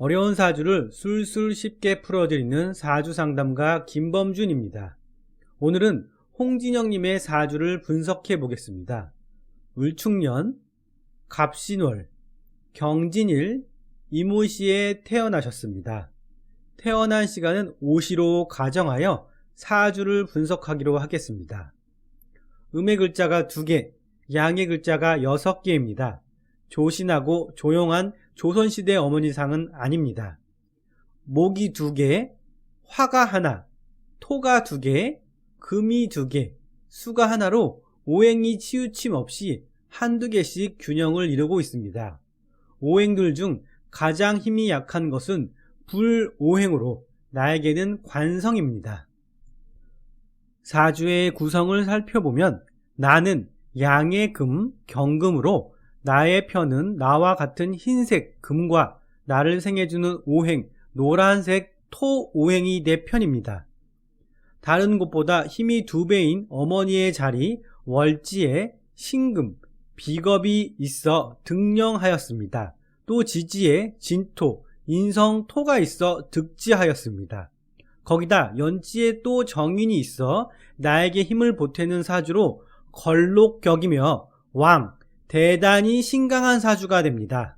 어려운 사주를 술술 쉽게 풀어드리는 사주상담가 김범준입니다. 오늘은 홍진영님의 사주를 분석해 보겠습니다. 을축년, 갑신월, 경진일, 이모시에 태어나셨습니다. 태어난 시간은 오시로 가정하여 사주를 분석하기로 하겠습니다. 음의 글자가 2개, 양의 글자가 6개입니다. 조신하고 조용한 조선시대 어머니상은 아닙니다. 목이 2개, 화가 하나, 토가 2개, 금이 2개, 수가 하나로 오행이 치우침 없이 한두 개씩 균형을 이루고 있습니다. 오행들 중 가장 힘이 약한 것은 불오행으로 나에게는 관성입니다. 사주의 구성을 살펴보면 나는 양의 금, 경금으로 나의 편은 나와 같은 흰색 금과 나를 생해주는 오행, 노란색 토 오행이 내 편입니다. 다른 곳보다 힘이 2배인 어머니의 자리 월지에 신금, 비겁이 있어 등령하였습니다. 또 지지에 진토, 인성 토가 있어 득지하였습니다. 거기다 연지에 또 정인이 있어 나에게 힘을 보태는 사주로 걸록격이며 왕, 대단히 신강한 사주가 됩니다.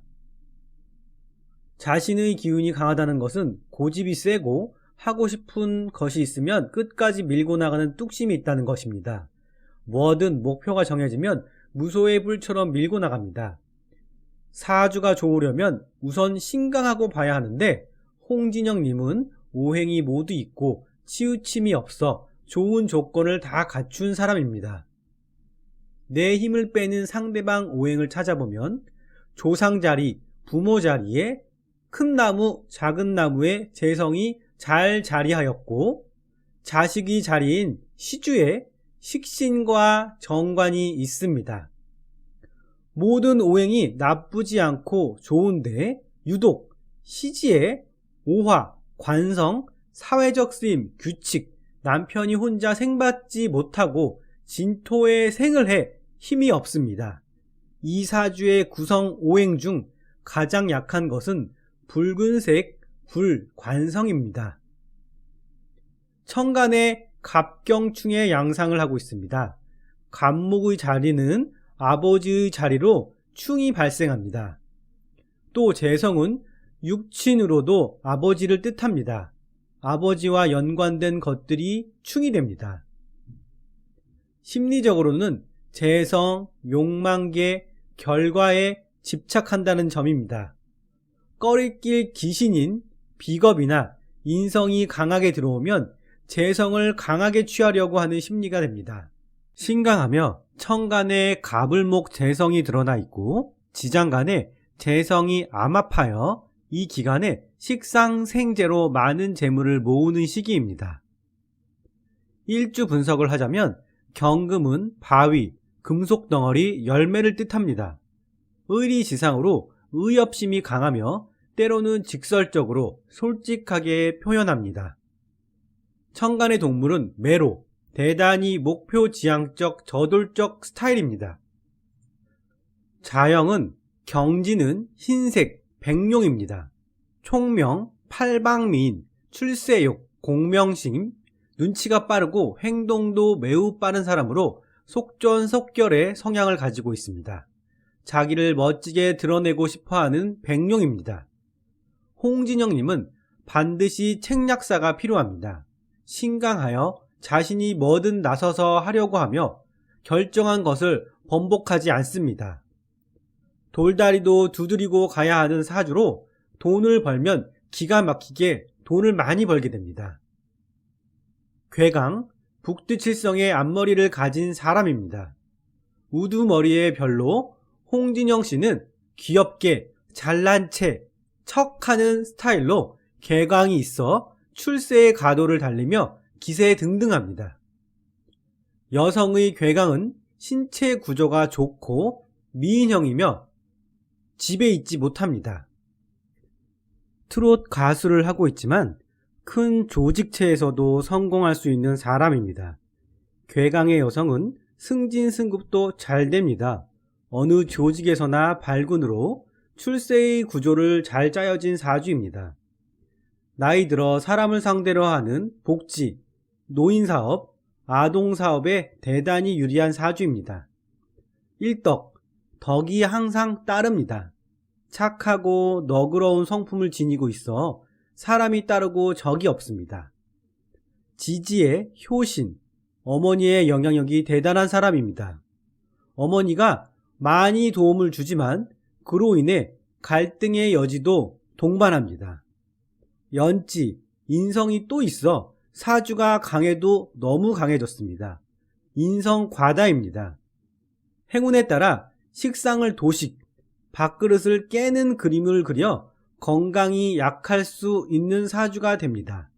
자신의 기운이 강하다는 것은 고집이 세고 하고 싶은 것이 있으면 끝까지 밀고 나가는 뚝심이 있다는 것입니다. 뭐든 목표가 정해지면 무소의 불처럼 밀고 나갑니다. 사주가 좋으려면 우선 신강하고 봐야 하는데 홍진영님은 오행이 모두 있고 치우침이 없어 좋은 조건을 다 갖춘 사람입니다. 내 힘을 빼는 상대방 오행을 찾아보면 조상자리, 부모자리에 큰 나무, 작은 나무의 재성이 잘 자리하였고 자식이 자리인 시주에 식신과 정관이 있습니다. 모든 오행이 나쁘지 않고 좋은데 유독 시지에 오화, 관성, 사회적 쓰임, 규칙, 남편이 혼자 생받지 못하고 진토에 생을 해 힘이 없습니다. 이 사주의 구성 오행 중 가장 약한 것은 붉은색 불관성입니다. 천간에 갑경충의 양상을 하고 있습니다. 갑목의 자리는 아버지의 자리로 충이 발생합니다. 또 재성은 육친으로도 아버지를 뜻합니다. 아버지와 연관된 것들이 충이 됩니다. 심리적으로는 재성, 욕망계, 결과에 집착한다는 점입니다. 꺼리낄 귀신인 비겁이나 인성이 강하게 들어오면 재성을 강하게 취하려고 하는 심리가 됩니다. 신강하며 천간에 갑을목 재성이 드러나 있고 지장간에 재성이 암합하여 이 기간에 식상생재로 많은 재물을 모으는 시기입니다. 일주 분석을 하자면 경금은 바위, 금속덩어리, 열매를 뜻합니다. 의리지상으로 의협심이 강하며 때로는 직설적으로 솔직하게 표현합니다. 천간의 동물은 매로, 대단히 목표지향적 저돌적 스타일입니다. 자형은 경지는 흰색, 백룡입니다. 총명, 팔방미인, 출세욕, 공명심, 눈치가 빠르고 행동도 매우 빠른 사람으로 속전속결의 성향을 가지고 있습니다. 자기를 멋지게 드러내고 싶어하는 백룡입니다. 홍진영님은 반드시 책략사가 필요합니다. 신강하여 자신이 뭐든 나서서 하려고 하며 결정한 것을 번복하지 않습니다. 돌다리도 두드리고 가야 하는 사주로 돈을 벌면 기가 막히게 돈을 많이 벌게 됩니다. 괴강, 북두칠성의 앞머리를 가진 사람입니다. 우두머리의 별로 홍진영 씨는 귀엽게 잘난 채 척하는 스타일로 개강이 있어 출세의 가도를 달리며 기세 등등합니다. 여성의 괴강은 신체 구조가 좋고 미인형이며 집에 있지 못합니다. 트롯 가수를 하고 있지만 큰 조직체에서도 성공할 수 있는 사람입니다. 괴강의 여성은 승진승급도 잘 됩니다. 어느 조직에서나 발군으로 출세의 구조를 잘 짜여진 사주입니다. 나이 들어 사람을 상대로 하는 복지, 노인사업, 아동사업에 대단히 유리한 사주입니다. 일덕, 덕이 항상 따릅니다. 착하고 너그러운 성품을 지니고 있어 사람이 따르고 적이 없습니다. 지지의 효신, 어머니의 영향력이 대단한 사람입니다. 어머니가 많이 도움을 주지만 그로 인해 갈등의 여지도 동반합니다. 연지, 인성이 또 있어 사주가 강해도 너무 강해졌습니다. 인성 과다입니다. 행운에 따라 식상을 도식, 밥그릇을 깨는 그림을 그려 건강이 약할 수 있는 사주가 됩니다.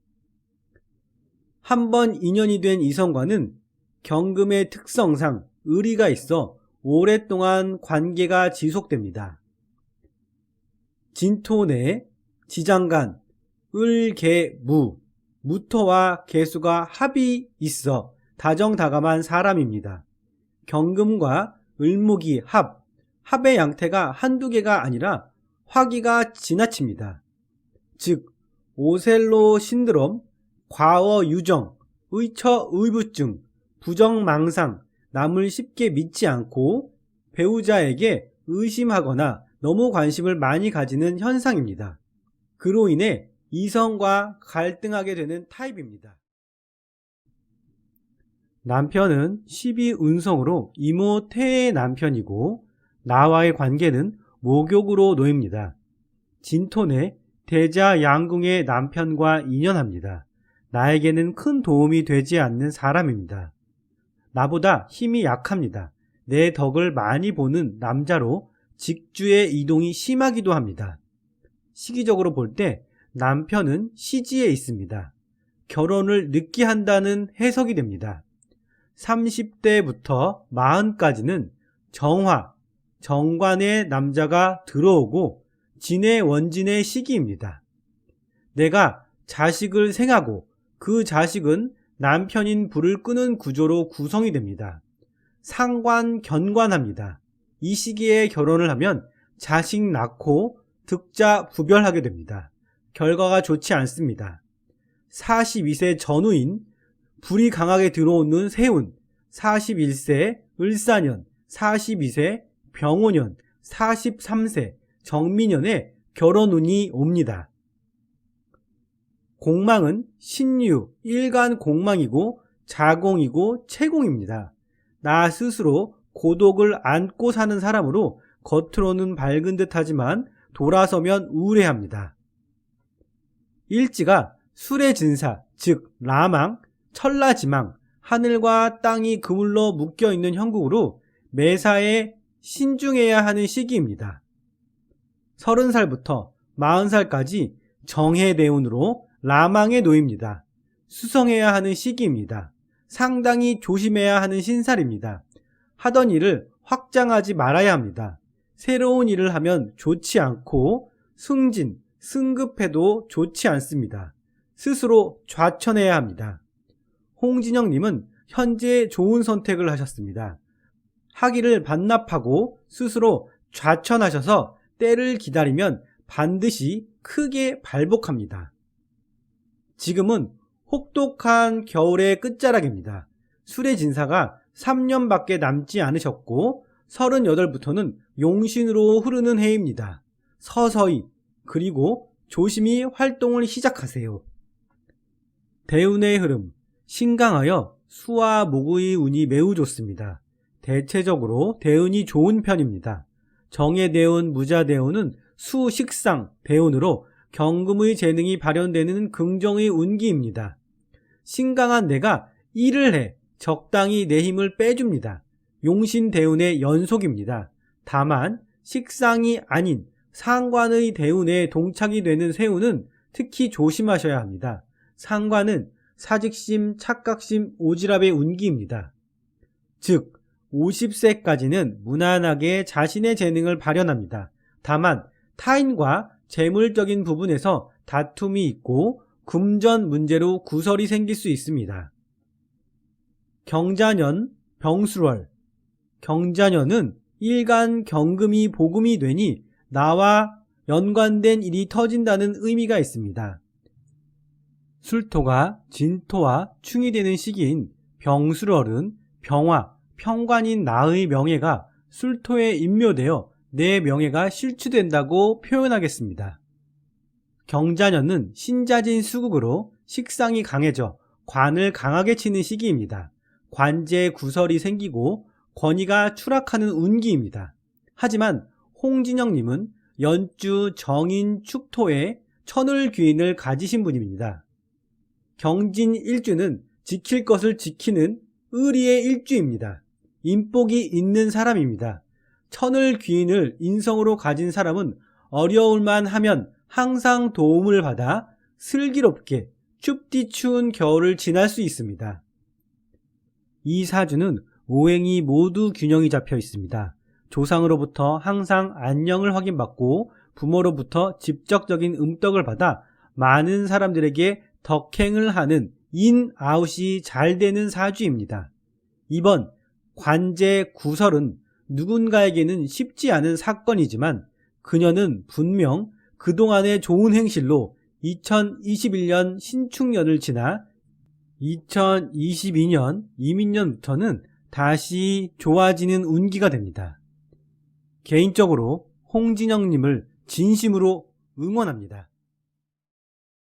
한번 인연이 된 이성과는 경금의 특성상 의리가 있어 오랫동안 관계가 지속됩니다. 진토 내 지장간, 을, 개, 무, 무토와 개수가 합이 있어 다정다감한 사람입니다. 경금과 을목이 합의 양태가 한두 개가 아니라 화기가 지나칩니다. 즉 오셀로 신드롬, 과어유정, 의처의부증, 부정망상, 남을 쉽게 믿지 않고 배우자에게 의심하거나 너무 관심을 많이 가지는 현상입니다. 그로 인해 이성과 갈등하게 되는 타입입니다. 남편은 12운성으로 이모 태의 남편이고 나와의 관계는 목욕으로 놓입니다. 진토내 대자 양궁의 남편과 인연합니다. 나에게는 큰 도움이 되지 않는 사람입니다. 나보다 힘이 약합니다. 내 덕을 많이 보는 남자로 직주의 이동이 심하기도 합니다. 시기적으로 볼 때 남편은 시지에 있습니다. 결혼을 늦게 한다는 해석이 됩니다. 30대부터 40까지는 정화, 정관의 남자가 들어오고 진의 원진의 시기입니다. 내가 자식을 생하고 그 자식은 남편인 불을 끄는 구조로 구성이 됩니다. 상관, 견관합니다. 이 시기에 결혼을 하면 자식 낳고 득자 부별하게 됩니다. 결과가 좋지 않습니다. 42세 전후인 불이 강하게 들어오는 세운, 41세 을사년, 42세 병오년, 43세 정미년에 결혼운이 옵니다. 공망은 신유, 일간 공망이고 자공이고 채공입니다. 나 스스로 고독을 안고 사는 사람으로 겉으로는 밝은 듯 하지만 돌아서면 우울해합니다. 일지가 술의 진사, 즉 라망, 천라지망, 하늘과 땅이 그물로 묶여있는 형국으로 매사에 신중해야 하는 시기입니다. 30살부터 40살까지 정해대운으로 라망에 놓입니다. 수성해야 하는 시기입니다. 상당히 조심해야 하는 신살입니다. 하던 일을 확장하지 말아야 합니다. 새로운 일을 하면 좋지 않고 승진, 승급해도 좋지 않습니다. 스스로 좌천해야 합니다. 홍진영님은 현재 좋은 선택을 하셨습니다. 학위를 반납하고 스스로 좌천하셔서 때를 기다리면 반드시 크게 발복합니다. 지금은 혹독한 겨울의 끝자락입니다. 술의 진사가 3년밖에 남지 않으셨고 38부터는 용신으로 흐르는 해입니다. 서서히 그리고 조심히 활동을 시작하세요. 대운의 흐름, 신강하여 수와 목의 운이 매우 좋습니다. 대체적으로 대운이 좋은 편입니다. 정해대운, 무자대운은 수, 식상, 대운으로 경금의 재능이 발현되는 긍정의 운기입니다. 신강한 내가 일을 해 적당히 내 힘을 빼줍니다. 용신대운의 연속입니다. 다만 식상이 아닌 상관의 대운에 동착이 되는 세운은 특히 조심하셔야 합니다. 상관은 사직심, 착각심, 오지랖의 운기입니다. 즉 50세까지는 무난하게 자신의 재능을 발현합니다. 다만 타인과 재물적인 부분에서 다툼이 있고 금전 문제로 구설이 생길 수 있습니다. 경자년, 병술월. 경자년은 일간 경금이 복음이 되니 나와 연관된 일이 터진다는 의미가 있습니다. 술토가 진토와 충이 되는 시기인 병술월은 병화, 평관인 나의 명예가 술토에 인묘되어 내 명예가 실추된다고 표현하겠습니다. 경자년은 신자진 수국으로 식상이 강해져 관을 강하게 치는 시기입니다. 관제에 구설이 생기고 권위가 추락하는 운기입니다. 하지만 홍진영님은 연주 정인 축토에 천을 귀인을 가지신 분입니다. 경진 일주는 지킬 것을 지키는 의리의 일주입니다. 인복이 있는 사람입니다. 천을 귀인을 인성으로 가진 사람은 어려울만 하면 항상 도움을 받아 슬기롭게 춥디 추운 겨울을 지날 수 있습니다. 이 사주는 오행이 모두 균형이 잡혀 있습니다. 조상으로부터 항상 안녕을 확인받고 부모로부터 직접적인 음덕을 받아 많은 사람들에게 덕행을 하는 인아웃이 잘 되는 사주입니다. 이번 관제 구설은 누군가에게는 쉽지 않은 사건이지만 그녀는 분명 그동안의 좋은 행실로 2021년 신축년을 지나 2022년 이민년부터는 다시 좋아지는 운기가 됩니다. 개인적으로 홍진영님을 진심으로 응원합니다.